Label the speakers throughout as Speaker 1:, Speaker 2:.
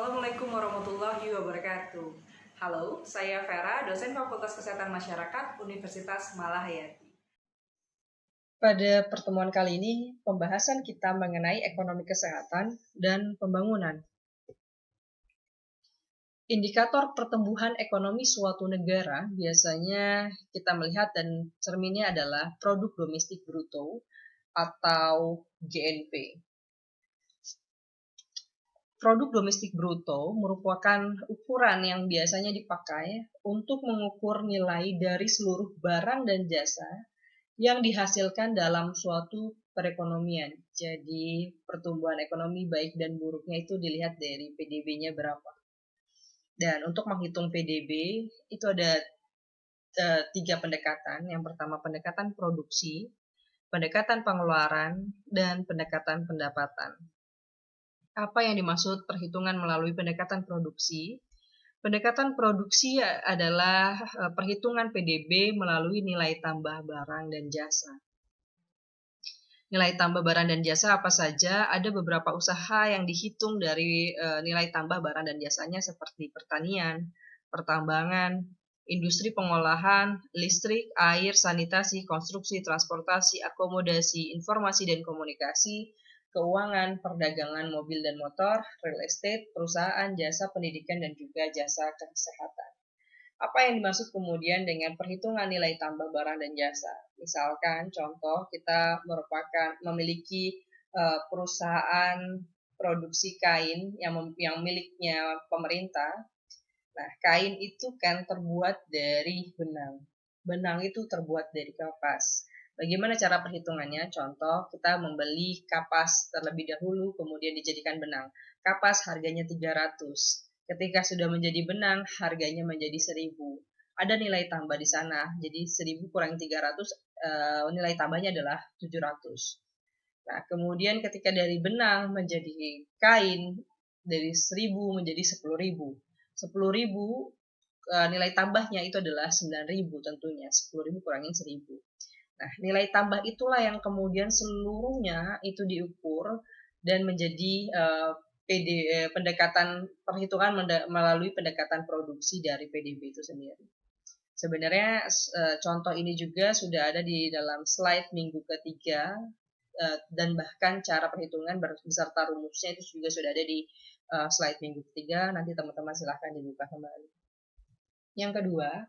Speaker 1: Assalamualaikum warahmatullahi wabarakatuh. Halo, saya Vera, dosen Fakultas Kesehatan Masyarakat Universitas Malahayati. Pada pertemuan kali ini, pembahasan kita mengenai ekonomi kesehatan dan pembangunan. Indikator pertumbuhan ekonomi suatu negara biasanya kita melihat dan cerminnya adalah produk domestik bruto atau GNP. Produk domestik bruto merupakan ukuran yang biasanya dipakai untuk mengukur nilai dari seluruh barang dan jasa yang dihasilkan dalam suatu perekonomian. Jadi pertumbuhan ekonomi baik dan buruknya itu dilihat dari PDB-nya berapa. Dan untuk menghitung PDB itu ada 3 pendekatan. Yang pertama pendekatan produksi, pendekatan pengeluaran, dan pendekatan pendapatan. Apa yang dimaksud perhitungan melalui pendekatan produksi? Pendekatan produksi adalah perhitungan PDB melalui nilai tambah barang dan jasa. Nilai tambah barang dan jasa apa saja? Ada beberapa usaha yang dihitung dari nilai tambah barang dan jasanya seperti pertanian, pertambangan, industri pengolahan, listrik, air, sanitasi, konstruksi, transportasi, akomodasi, informasi dan komunikasi, keuangan, perdagangan mobil dan motor, real estate, perusahaan, jasa pendidikan, dan juga jasa kesehatan. Apa yang dimaksud kemudian dengan perhitungan nilai tambah barang dan jasa? Misalkan contoh kita memiliki perusahaan produksi kain yang miliknya pemerintah. Nah, kain itu kan terbuat dari benang. Benang itu terbuat dari kapas. Bagaimana cara perhitungannya? Contoh, kita membeli kapas terlebih dahulu, kemudian dijadikan benang. Kapas harganya 300. Ketika sudah menjadi benang, harganya menjadi 1000. Ada nilai tambah di sana. Jadi 1000 kurang 300, nilai tambahnya adalah 700. Nah, kemudian ketika dari benang menjadi kain, dari 1000 menjadi 10.000. 10.000 nilai tambahnya itu adalah 9.000 tentunya. 10.000 kurangin 1000. Nah, nilai tambah itulah yang kemudian seluruhnya itu diukur dan menjadi pendekatan perhitungan melalui pendekatan produksi dari PDB itu sendiri. Sebenarnya contoh ini juga sudah ada di dalam slide minggu ketiga dan bahkan cara perhitungan beserta rumusnya itu juga sudah ada di slide minggu ketiga. Nanti teman-teman silahkan dibuka kembali. Yang kedua,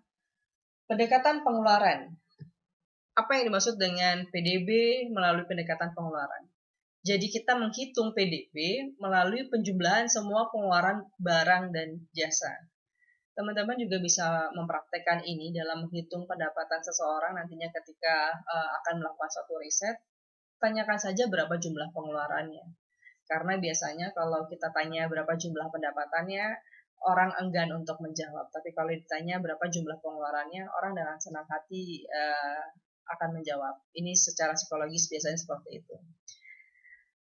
Speaker 1: pendekatan pengeluaran. Apa yang dimaksud dengan PDB melalui pendekatan pengeluaran? Jadi kita menghitung PDB melalui penjumlahan semua pengeluaran barang dan jasa. Teman-teman juga bisa mempraktekkan ini dalam menghitung pendapatan seseorang nantinya ketika akan melakukan suatu riset. Tanyakan saja berapa jumlah pengeluarannya. Karena biasanya kalau kita tanya berapa jumlah pendapatannya, orang enggan untuk menjawab. Tapi kalau ditanya berapa jumlah pengeluarannya, orang dengan senang hati akan menjawab. Ini secara psikologis biasanya seperti itu.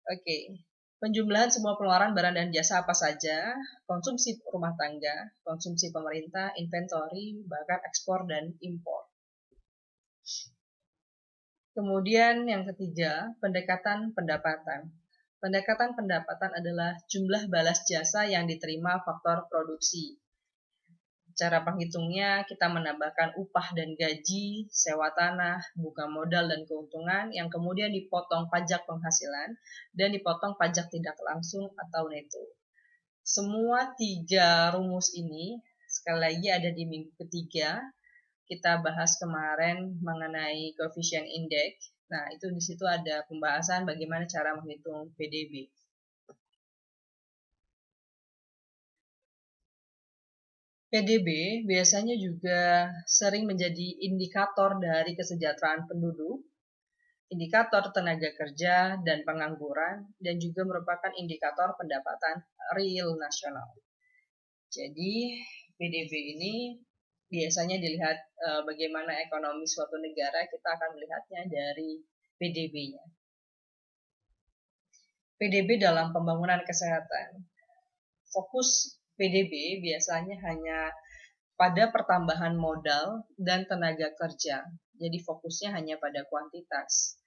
Speaker 1: Oke, penjumlahan semua pengeluaran barang dan jasa apa saja, konsumsi rumah tangga, konsumsi pemerintah, inventory, bahkan ekspor dan impor. Kemudian yang ketiga, pendekatan pendapatan. Pendekatan pendapatan adalah jumlah balas jasa yang diterima faktor produksi. Cara penghitungnya kita menambahkan upah dan gaji, sewa tanah, buka modal dan keuntungan yang kemudian dipotong pajak penghasilan dan dipotong pajak tidak langsung atau neto. Semua 3 rumus ini sekali lagi ada di minggu ketiga. Kita bahas kemarin mengenai coefficient index. Nah, itu di situ ada pembahasan bagaimana cara menghitung PDB. PDB biasanya juga sering menjadi indikator dari kesejahteraan penduduk, indikator tenaga kerja dan pengangguran, dan juga merupakan indikator pendapatan real nasional. Jadi, PDB ini biasanya dilihat bagaimana ekonomi suatu negara, kita akan melihatnya dari PDB-nya. PDB dalam pembangunan kesehatan. Fokus PDB biasanya hanya pada pertambahan modal dan tenaga kerja. Jadi fokusnya hanya pada kuantitas.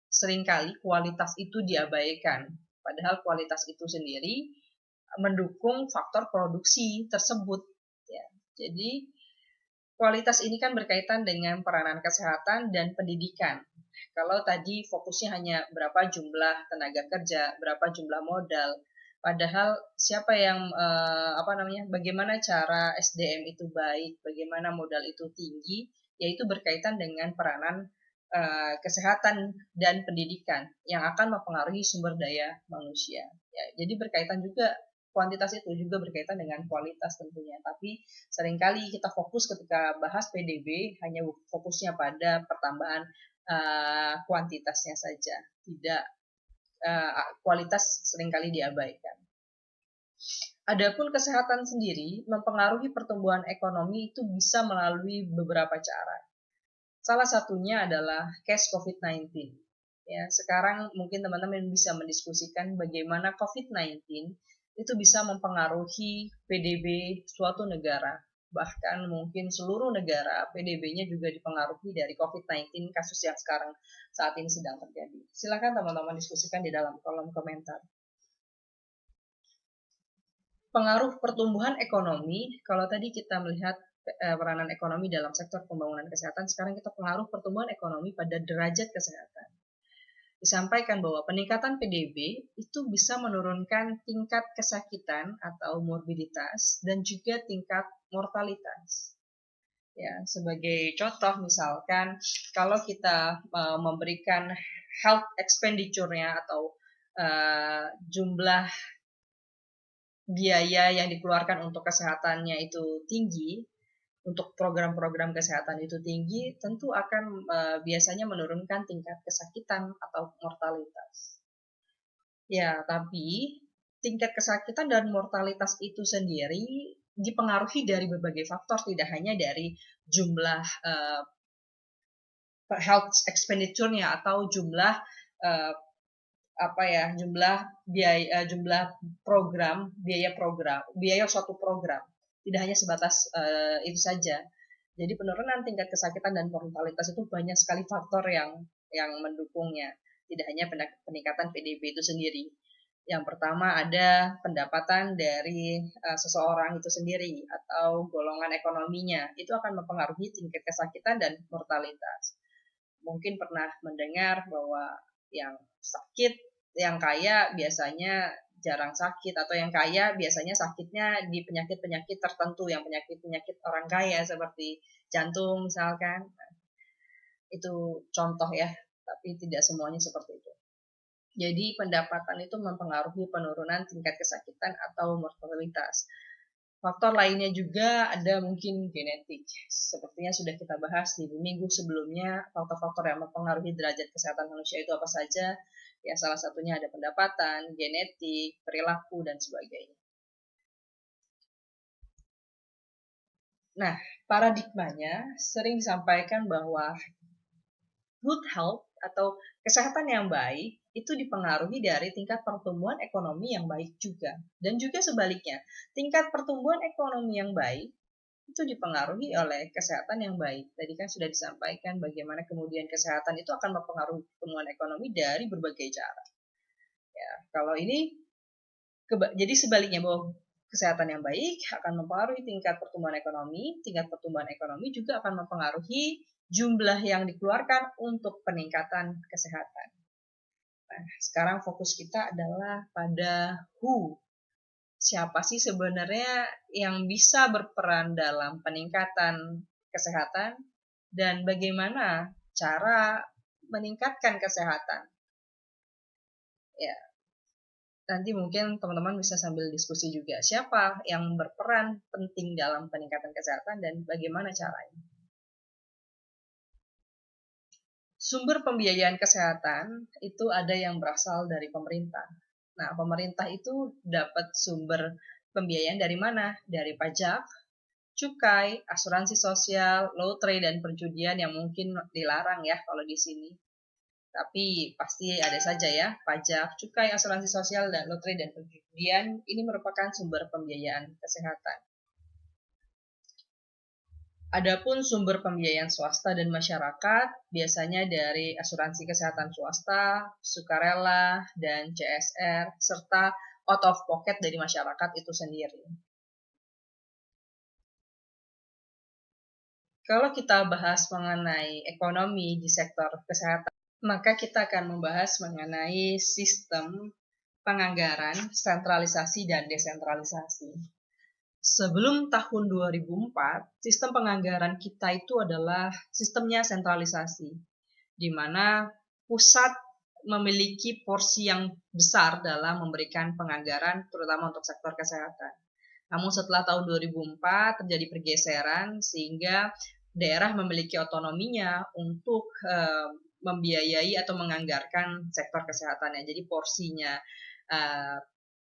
Speaker 1: Seringkali kualitas itu diabaikan. Padahal kualitas itu sendiri mendukung faktor produksi tersebut. Ya. Jadi kualitas ini kan berkaitan dengan peranan kesehatan dan pendidikan. Kalau tadi fokusnya hanya berapa jumlah tenaga kerja, berapa jumlah modal, padahal siapa yang bagaimana cara SDM itu baik, bagaimana modal itu tinggi, yaitu berkaitan dengan peranan kesehatan dan pendidikan yang akan mempengaruhi sumber daya manusia. Ya, jadi berkaitan juga kuantitas itu juga berkaitan dengan kualitas tentunya. Tapi seringkali kita fokus ketika bahas PDB hanya fokusnya pada pertambahan kuantitasnya saja, tidak kualitas seringkali diabaikan. Adapun kesehatan sendiri mempengaruhi pertumbuhan ekonomi itu bisa melalui beberapa cara. Salah satunya adalah case COVID-19. Ya, sekarang mungkin teman-teman bisa mendiskusikan bagaimana COVID-19 itu bisa mempengaruhi PDB suatu negara. Bahkan mungkin seluruh negara PDB-nya juga dipengaruhi dari COVID-19 kasus yang sekarang saat ini sedang terjadi. Silakan teman-teman diskusikan di dalam kolom komentar. Pengaruh pertumbuhan ekonomi, kalau tadi kita melihat peranan ekonomi dalam sektor pembangunan kesehatan, sekarang kita pengaruh pertumbuhan ekonomi pada derajat kesehatan. Disampaikan bahwa peningkatan PDB itu bisa menurunkan tingkat kesakitan atau morbiditas dan juga tingkat mortalitas. Ya, sebagai contoh misalkan kalau kita memberikan health expenditure-nya atau jumlah biaya yang dikeluarkan untuk kesehatannya itu tinggi, untuk program-program kesehatan itu tinggi, tentu akan biasanya menurunkan tingkat kesakitan atau mortalitas. Ya, tapi tingkat kesakitan dan mortalitas itu sendiri dipengaruhi dari berbagai faktor, tidak hanya dari jumlah health expenditure-nya atau jumlah jumlah biaya suatu program. Tidak hanya sebatas itu saja. Jadi penurunan tingkat kesakitan dan mortalitas itu banyak sekali faktor yang mendukungnya. Tidak hanya peningkatan PDB itu sendiri. Yang pertama ada pendapatan dari seseorang itu sendiri atau golongan ekonominya. Itu akan mempengaruhi tingkat kesakitan dan mortalitas. Mungkin pernah mendengar bahwa yang sakit, yang kaya biasanya jarang sakit, atau yang kaya biasanya sakitnya di penyakit-penyakit tertentu, yang penyakit-penyakit orang kaya seperti jantung misalkan. Itu contoh ya, tapi tidak semuanya seperti itu. Jadi pendapatan itu mempengaruhi penurunan tingkat kesakitan atau mortalitas. Faktor lainnya juga ada mungkin genetik. Sepertinya sudah kita bahas di minggu sebelumnya, faktor-faktor yang mempengaruhi derajat kesehatan manusia itu apa saja. Ya, salah satunya ada pendapatan, genetik, perilaku, dan sebagainya. Nah, paradigmanya sering disampaikan bahwa good health atau kesehatan yang baik itu dipengaruhi dari tingkat pertumbuhan ekonomi yang baik juga. Dan juga sebaliknya, tingkat pertumbuhan ekonomi yang baik itu dipengaruhi oleh kesehatan yang baik. Tadi kan sudah disampaikan bagaimana kemudian kesehatan itu akan mempengaruhi pertumbuhan ekonomi dari berbagai cara. Ya, kalau ini jadi sebaliknya, bahwa kesehatan yang baik akan mempengaruhi tingkat pertumbuhan ekonomi juga akan mempengaruhi jumlah yang dikeluarkan untuk peningkatan kesehatan. Nah, sekarang fokus kita adalah pada who. Siapa sih sebenarnya yang bisa berperan dalam peningkatan kesehatan dan bagaimana cara meningkatkan kesehatan? Ya, nanti mungkin teman-teman bisa sambil diskusi juga. Siapa yang berperan penting dalam peningkatan kesehatan dan bagaimana caranya? Sumber pembiayaan kesehatan itu ada yang berasal dari pemerintah. Nah, pemerintah itu dapat sumber pembiayaan dari mana? Dari pajak, cukai, asuransi sosial, lotre, dan perjudian yang mungkin dilarang ya kalau di sini. Tapi pasti ada saja ya, pajak, cukai, asuransi sosial, dan lotre, dan perjudian ini merupakan sumber pembiayaan kesehatan. Adapun sumber pembiayaan swasta dan masyarakat biasanya dari asuransi kesehatan swasta, sukarela, dan CSR, serta out of pocket dari masyarakat itu sendiri. Kalau kita bahas mengenai ekonomi di sektor kesehatan, maka kita akan membahas mengenai sistem penganggaran, sentralisasi dan desentralisasi. Sebelum tahun 2004, sistem penganggaran kita itu adalah sistemnya sentralisasi, di mana pusat memiliki porsi yang besar dalam memberikan penganggaran, terutama untuk sektor kesehatan. Namun setelah tahun 2004 terjadi pergeseran sehingga daerah memiliki otonominya untuk membiayai atau menganggarkan sektor kesehatannya. Jadi porsinya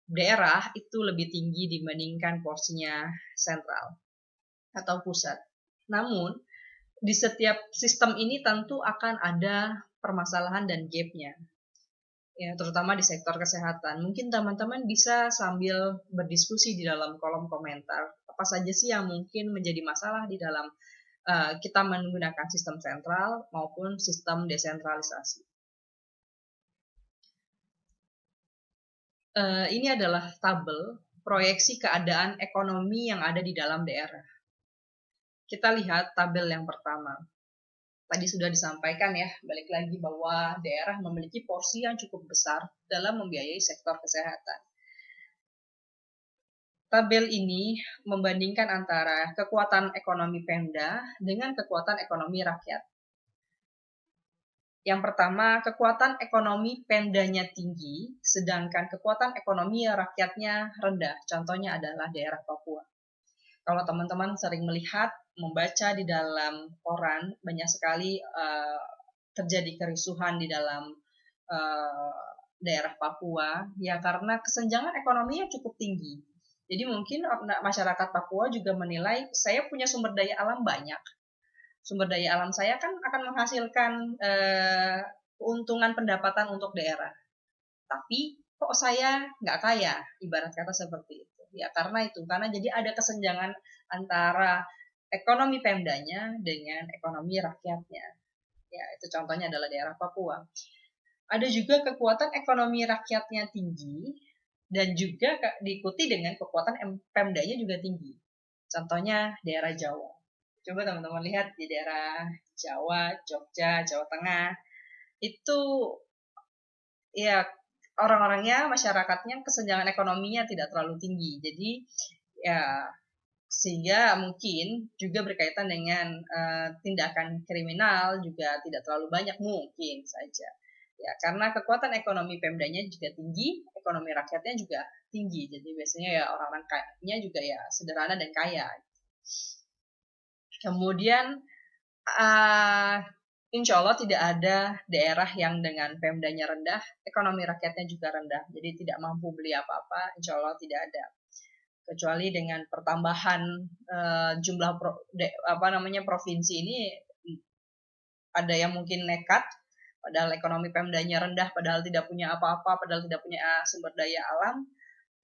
Speaker 1: daerah itu lebih tinggi dibandingkan porsinya sentral atau pusat. Namun di setiap sistem ini tentu akan ada permasalahan dan gap-nya. Ya, terutama di sektor kesehatan. Mungkin teman-teman bisa sambil berdiskusi di dalam kolom komentar. Apa saja sih yang mungkin menjadi masalah di dalam kita menggunakan sistem sentral maupun sistem desentralisasi. Ini adalah tabel proyeksi keadaan ekonomi yang ada di dalam daerah. Kita lihat tabel yang pertama. Tadi sudah disampaikan ya, balik lagi bahwa daerah memiliki porsi yang cukup besar dalam membiayai sektor kesehatan. Tabel ini membandingkan antara kekuatan ekonomi Pemda dengan kekuatan ekonomi rakyat. Yang pertama, kekuatan ekonomi Pemdanya tinggi, sedangkan kekuatan ekonomi rakyatnya rendah. Contohnya adalah daerah Papua. Kalau teman-teman sering melihat, membaca di dalam koran, banyak sekali terjadi kerusuhan di dalam daerah Papua, ya karena kesenjangan ekonominya cukup tinggi. Jadi mungkin masyarakat Papua juga menilai, saya punya sumber daya alam banyak. Sumber daya alam saya kan akan menghasilkan keuntungan pendapatan untuk daerah. Tapi kok saya nggak kaya, ibarat kata seperti itu. Ya karena jadi ada kesenjangan antara ekonomi Pemdanya dengan ekonomi rakyatnya. Ya, itu contohnya adalah daerah Papua. Ada juga kekuatan ekonomi rakyatnya tinggi dan juga diikuti dengan kekuatan Pemdanya juga tinggi. Contohnya daerah Jawa. Coba teman-teman lihat di daerah Jawa, Jogja, Jawa Tengah. Itu ya orang-orangnya, masyarakatnya kesenjangan ekonominya tidak terlalu tinggi. Jadi ya sehingga mungkin juga berkaitan dengan tindakan kriminal juga tidak terlalu banyak mungkin saja. Ya, karena kekuatan ekonomi Pemdanya juga tinggi, ekonomi rakyatnya juga tinggi. Jadi biasanya ya orang-orang kayanya juga ya sederhana dan kaya. Kemudian insya Allah tidak ada daerah yang dengan Pemdanya rendah, ekonomi rakyatnya juga rendah. Jadi tidak mampu beli apa-apa, insya Allah tidak ada. Kecuali dengan pertambahan jumlah provinsi ini, ada yang mungkin nekat, padahal ekonomi Pemdanya rendah, padahal tidak punya apa-apa, padahal tidak punya sumber daya alam,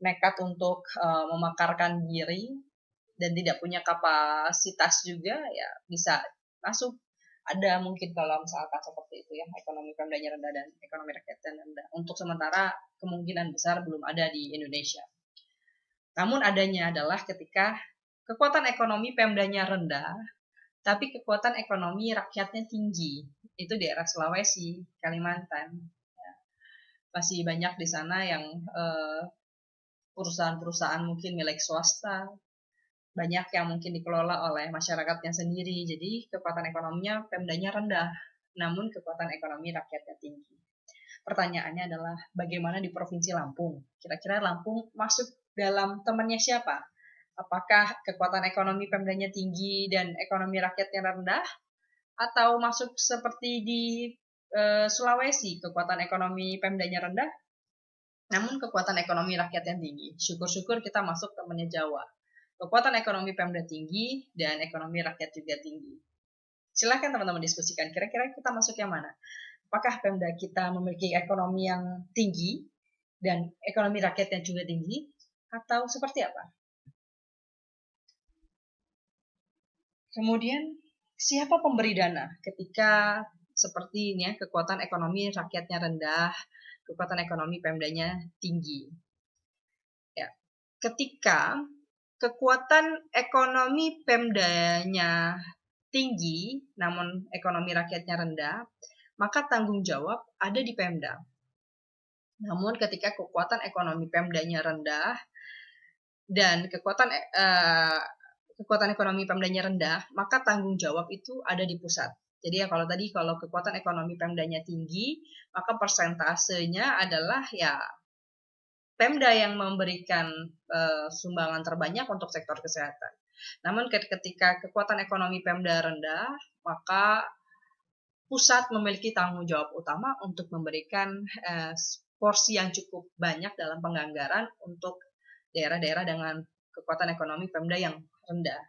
Speaker 1: nekat untuk memakarkan diri dan tidak punya kapasitas juga, ya bisa masuk. Ada mungkin kalau misalkan seperti itu ya, ekonomi Pemdanya rendah dan ekonomi rakyatnya rendah. Untuk sementara kemungkinan besar belum ada di Indonesia. Namun adanya adalah ketika kekuatan ekonomi Pemdanya rendah, tapi kekuatan ekonomi rakyatnya tinggi. Itu daerah Sulawesi, Kalimantan. Ya. Masih banyak di sana yang perusahaan-perusahaan mungkin milik swasta, banyak yang mungkin dikelola oleh masyarakatnya sendiri. Jadi kekuatan ekonominya Pemdanya rendah, namun kekuatan ekonomi rakyatnya tinggi. Pertanyaannya adalah bagaimana di Provinsi Lampung? Kira-kira Lampung masuk dalam temannya siapa? Apakah kekuatan ekonomi Pemdanya tinggi dan ekonomi rakyatnya rendah? Atau masuk seperti di Sulawesi, kekuatan ekonomi Pemdanya rendah, namun kekuatan ekonomi rakyatnya tinggi. Syukur-syukur kita masuk temannya Jawa. Kekuatan ekonomi Pemda tinggi dan ekonomi rakyat juga tinggi. Silakan teman-teman diskusikan, kira-kira kita masuk yang mana? Apakah Pemda kita memiliki ekonomi yang tinggi dan ekonomi rakyatnya juga tinggi, atau seperti apa? Kemudian, siapa pemberi dana ketika seperti ini ya, kekuatan ekonomi rakyatnya rendah, kekuatan ekonomi Pemdanya tinggi? ketika kekuatan ekonomi Pemdanya tinggi, namun ekonomi rakyatnya rendah, maka tanggung jawab ada di Pemda. Namun ketika kekuatan ekonomi Pemdanya rendah dan kekuatan ekonomi Pemdanya rendah, maka tanggung jawab itu ada di pusat. Jadi ya kalau kekuatan ekonomi Pemdanya tinggi, maka persentasenya adalah ya Pemda yang memberikan sumbangan terbanyak untuk sektor kesehatan. Namun ketika kekuatan ekonomi Pemda rendah, maka pusat memiliki tanggung jawab utama untuk memberikan porsi yang cukup banyak dalam penganggaran untuk daerah-daerah dengan kekuatan ekonomi Pemda yang rendah.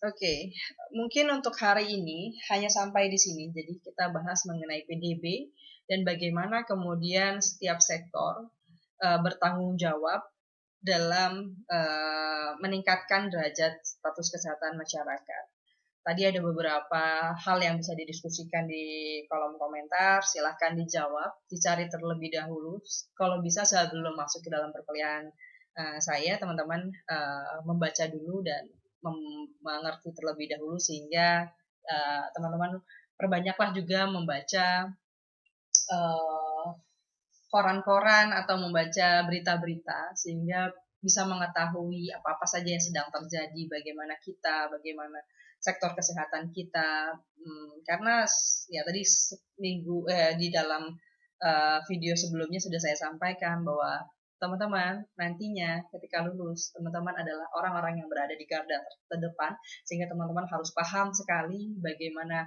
Speaker 1: Oke, mungkin untuk hari ini hanya sampai di sini. Jadi kita bahas mengenai PDB dan bagaimana kemudian setiap sektor bertanggung jawab dalam meningkatkan derajat status kesehatan masyarakat. Tadi ada beberapa hal yang bisa didiskusikan di kolom komentar, silahkan dijawab, dicari terlebih dahulu. Kalau bisa sebelum masuk ke dalam perkuliahan saya, teman-teman membaca dulu dan mengerti terlebih dahulu sehingga teman-teman perbanyaklah juga membaca koran-koran atau membaca berita-berita sehingga bisa mengetahui apa-apa saja yang sedang terjadi, bagaimana bagaimana sektor kesehatan kita. Karena ya tadi di dalam video sebelumnya sudah saya sampaikan bahwa teman-teman nantinya ketika lulus, teman-teman adalah orang-orang yang berada di garda terdepan, sehingga teman-teman harus paham sekali bagaimana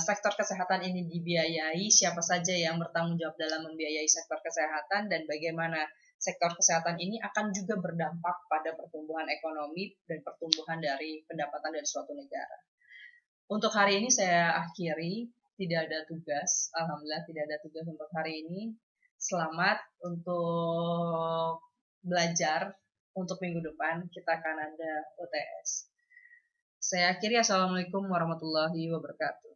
Speaker 1: sektor kesehatan ini dibiayai, siapa saja yang bertanggung jawab dalam membiayai sektor kesehatan, dan bagaimana sektor kesehatan ini akan juga berdampak pada pertumbuhan ekonomi dan pertumbuhan dari pendapatan dari suatu negara. Untuk hari ini saya akhiri, tidak ada tugas, alhamdulillah tidak ada tugas untuk hari ini. Selamat untuk belajar, untuk minggu depan kita akan ada UTS. Saya akhiri, assalamualaikum warahmatullahi wabarakatuh.